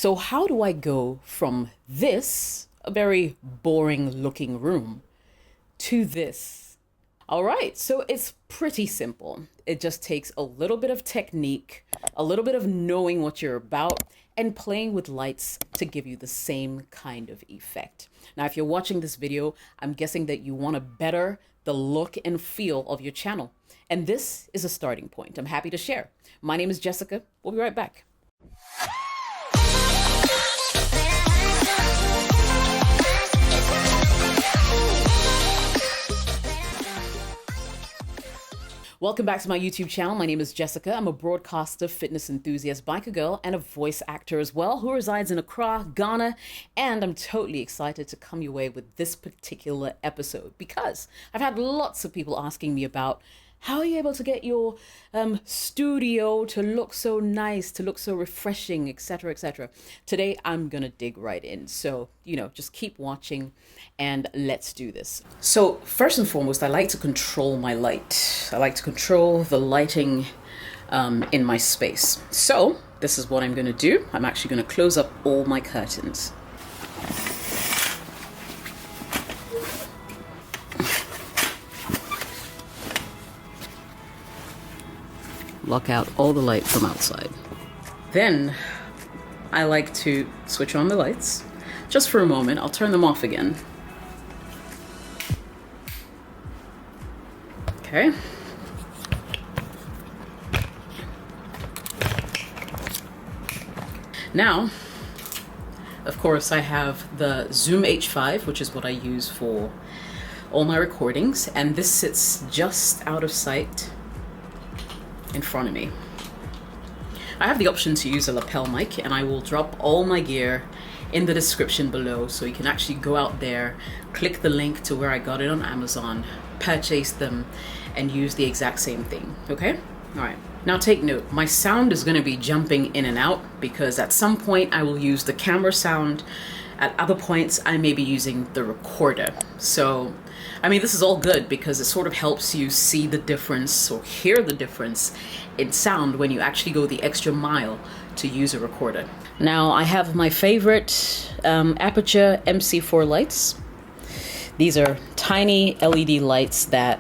So how do I go from this, a very boring looking room, to this? All right, so it's pretty simple. It just takes a little bit of technique, a little bit of knowing what you're about, and playing with lights to give you the same kind of effect. Now, if you're watching this video, I'm guessing that you want to better the look and feel of your channel. And this is a starting point. I'm happy to share. My name is Jessica. We'll be right back. Welcome back to my YouTube channel. My name is Jessica. I'm a broadcaster, fitness enthusiast, biker girl, and a voice actor as well who resides in Accra, Ghana. And I'm totally excited to come your way with this particular episode because I've had lots of people asking me about how are you able to get your studio to look so nice, to look so refreshing, etc., etc. Today, I'm going to dig right in. So, just keep watching and let's do this. So first and foremost, I like to control my light. I like to control the lighting in my space. So this is what I'm going to do. I'm actually going to close up all my curtains. Lock out all the light from outside. Then I like to switch on the lights just for a moment. I'll turn them off again. Okay. Now, of course, I have the Zoom H5, which is what I use for all my recordings, and this sits just out of sight in front of me. I have the option to use a lapel mic, and I will drop all my gear in the description below so you can actually go out there, click the link to where I got it on Amazon, purchase them, and use the exact same thing. Okay? All right. Now take note, my sound is going to be jumping in and out because at some point I will use the camera sound. At other points, I may be using the recorder. So, this is all good because it sort of helps you see the difference or hear the difference in sound when you actually go the extra mile to use a recorder. Now, I have my favorite Aperture MC4 lights. These are tiny LED lights that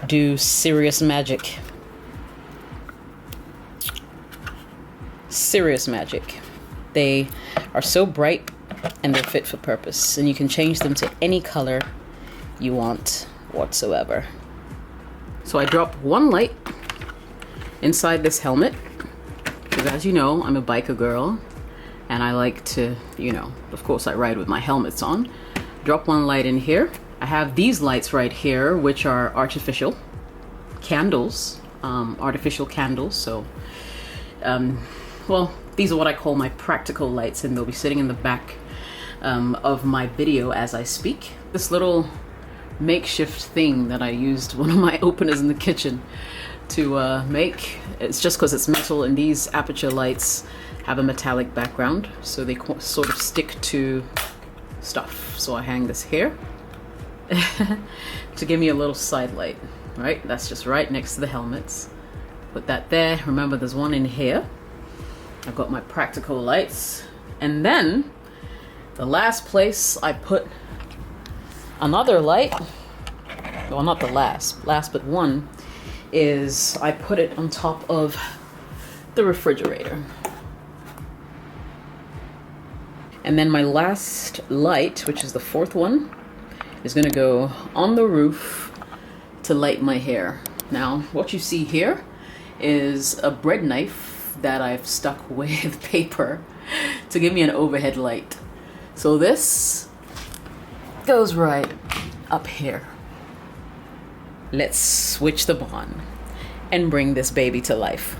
do serious magic. Serious magic. They are so bright and they're fit for purpose, and you can change them to any color you want whatsoever. So I drop one light inside this helmet because, as you know, I'm a biker girl and I like to, of course I ride with my helmets on. Drop one light in here. I have these lights right here, which are artificial candles, so well, these are what I call my practical lights, and they'll be sitting in the back of my video as I speak. This little makeshift thing that I used one of my openers in the kitchen to make, it's just because it's metal, and these Aperture lights have a metallic background, so they sort of stick to stuff. So I hang this here to give me a little side light, right? That's just right next to the helmets. Put that there. Remember, there's one in here. I've got my practical lights, and then the last place I put another light, well, not the last but one, is I put it on top of the refrigerator. And then my last light, which is the fourth one, is going to go on the roof to light my hair. Now, what you see here is a bread knife that I've stuck with paper to give me an overhead light. So this goes right up here. Let's switch the bond and bring this baby to life.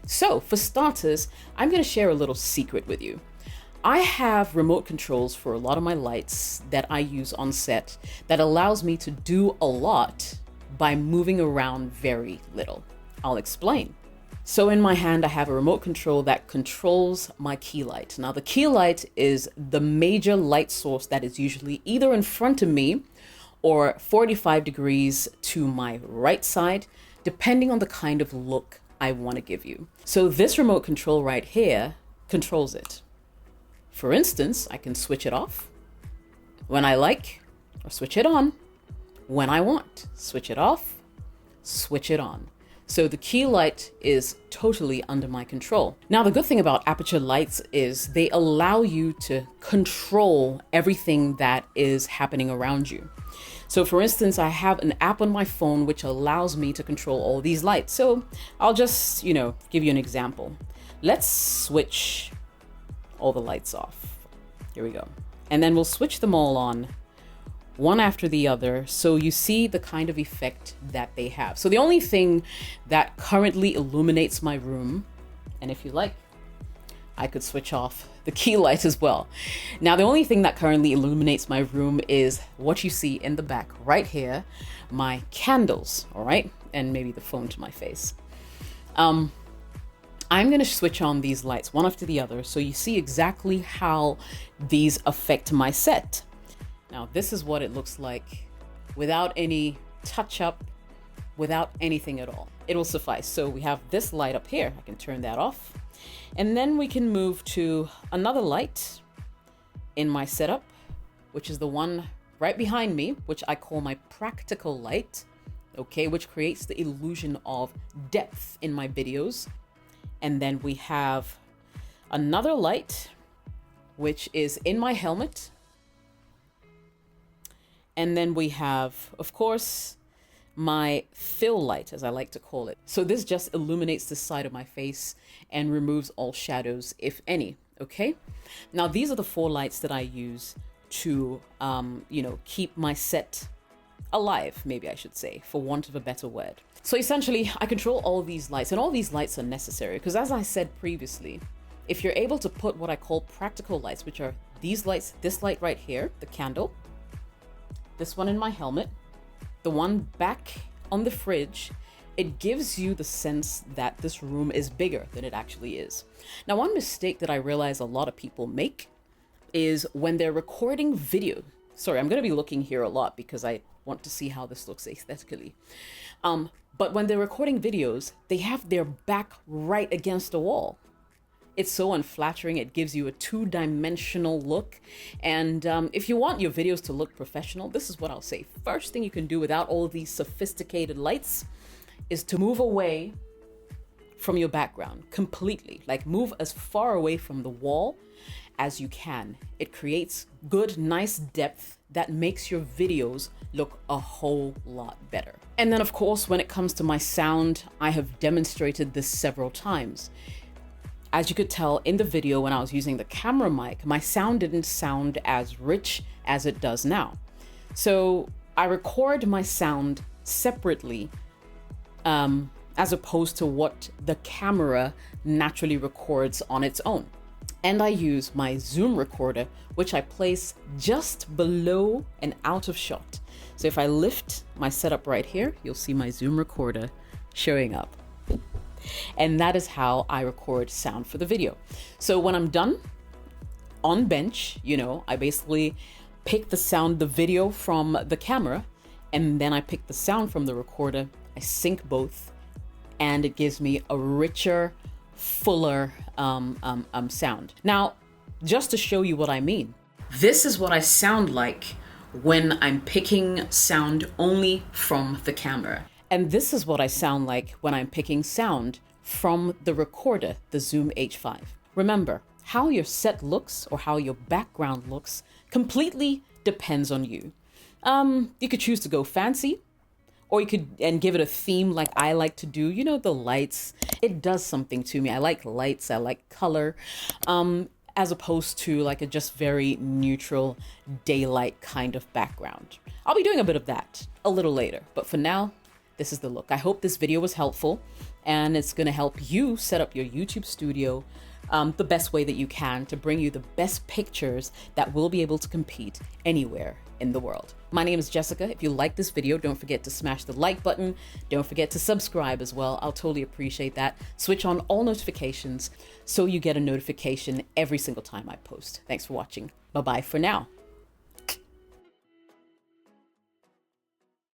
So for starters, I'm going to share a little secret with you. I have remote controls for a lot of my lights that I use on set that allows me to do a lot by moving around very little. I'll explain. So in my hand, I have a remote control that controls my key light. Now, the key light is the major light source that is usually either in front of me or 45 degrees to my right side, depending on the kind of look I want to give you. So this remote control right here controls it. For instance, I can switch it off when I like, or switch it on when I want. Switch it off, switch it on. So the key light is totally under my control. Now, the good thing about aperture lights is they allow you to control everything that is happening around you. So for instance, I have an app on my phone which allows me to control all these lights. So I'll just, give you an example. Let's switch all the lights off. Here we go. And then we'll switch them all on, one after the other, so you see the kind of effect that they have. So the only thing that currently illuminates my room, and if you like, I could switch off the key light as well. Now, the only thing that currently illuminates my room is what you see in the back right here, my candles, all right? And maybe the phone to my face. I'm gonna switch on these lights one after the other so you see exactly how these affect my set. Now, this is what it looks like without any touch up, without anything at all. It will suffice. So we have this light up here. I can turn that off. And then we can move to another light in my setup, which is the one right behind me, which I call my practical light, okay, which creates the illusion of depth in my videos. And then we have another light, which is in my helmet. And then we have, of course, my fill light, as I like to call it. So this just illuminates the side of my face and removes all shadows, if any, okay? Now, these are the 4 lights that I use to, keep my set alive, maybe I should say, for want of a better word. So essentially, I control all these lights, and all these lights are necessary because, as I said previously, if you're able to put what I call practical lights, which are these lights, this light right here, the candle, this one in my helmet, the one back on the fridge, it gives you the sense that this room is bigger than it actually is. Now, one mistake that I realize a lot of people make is when they're recording video. Sorry, I'm going to be looking here a lot because I want to see how this looks aesthetically. But when they're recording videos, they have their back right against the wall. It's so unflattering. It gives you a 2-dimensional look. And if you want your videos to look professional, this is what I'll say. First thing you can do without all these sophisticated lights is to move away from your background completely. Like, move as far away from the wall as you can. It creates good, nice depth that makes your videos look a whole lot better. And then, of course, when it comes to my sound, I have demonstrated this several times. As you could tell in the video when I was using the camera mic, my sound didn't sound as rich as it does now. So I record my sound separately as opposed to what the camera naturally records on its own. And I use my Zoom recorder, which I place just below and out of shot. So if I lift my setup right here, you'll see my Zoom recorder showing up. And that is how I record sound for the video. So when I'm done on bench, I basically pick the video from the camera, and then I pick the sound from the recorder. I sync both, and it gives me a richer, fuller sound. Now, just to show you what I mean, this is what I sound like when I'm picking sound only from the camera. And this is what I sound like when I'm picking sound from the recorder, the Zoom H5. Remember, how your set looks or how your background looks completely depends on you. You could choose to go fancy, or you could give it a theme like I like to do. The lights, it does something to me. I like lights, I like color, as opposed to like a just very neutral daylight kind of background. I'll be doing a bit of that a little later, but for now, this is the look. I hope this video was helpful, and it's going to help you set up your YouTube studio the best way that you can to bring you the best pictures that will be able to compete anywhere in the world. My name is Jessica. If you like this video, don't forget to smash the like button. Don't forget to subscribe as well. I'll totally appreciate that. Switch on all notifications so you get a notification every single time I post. Thanks for watching. Bye-bye for now.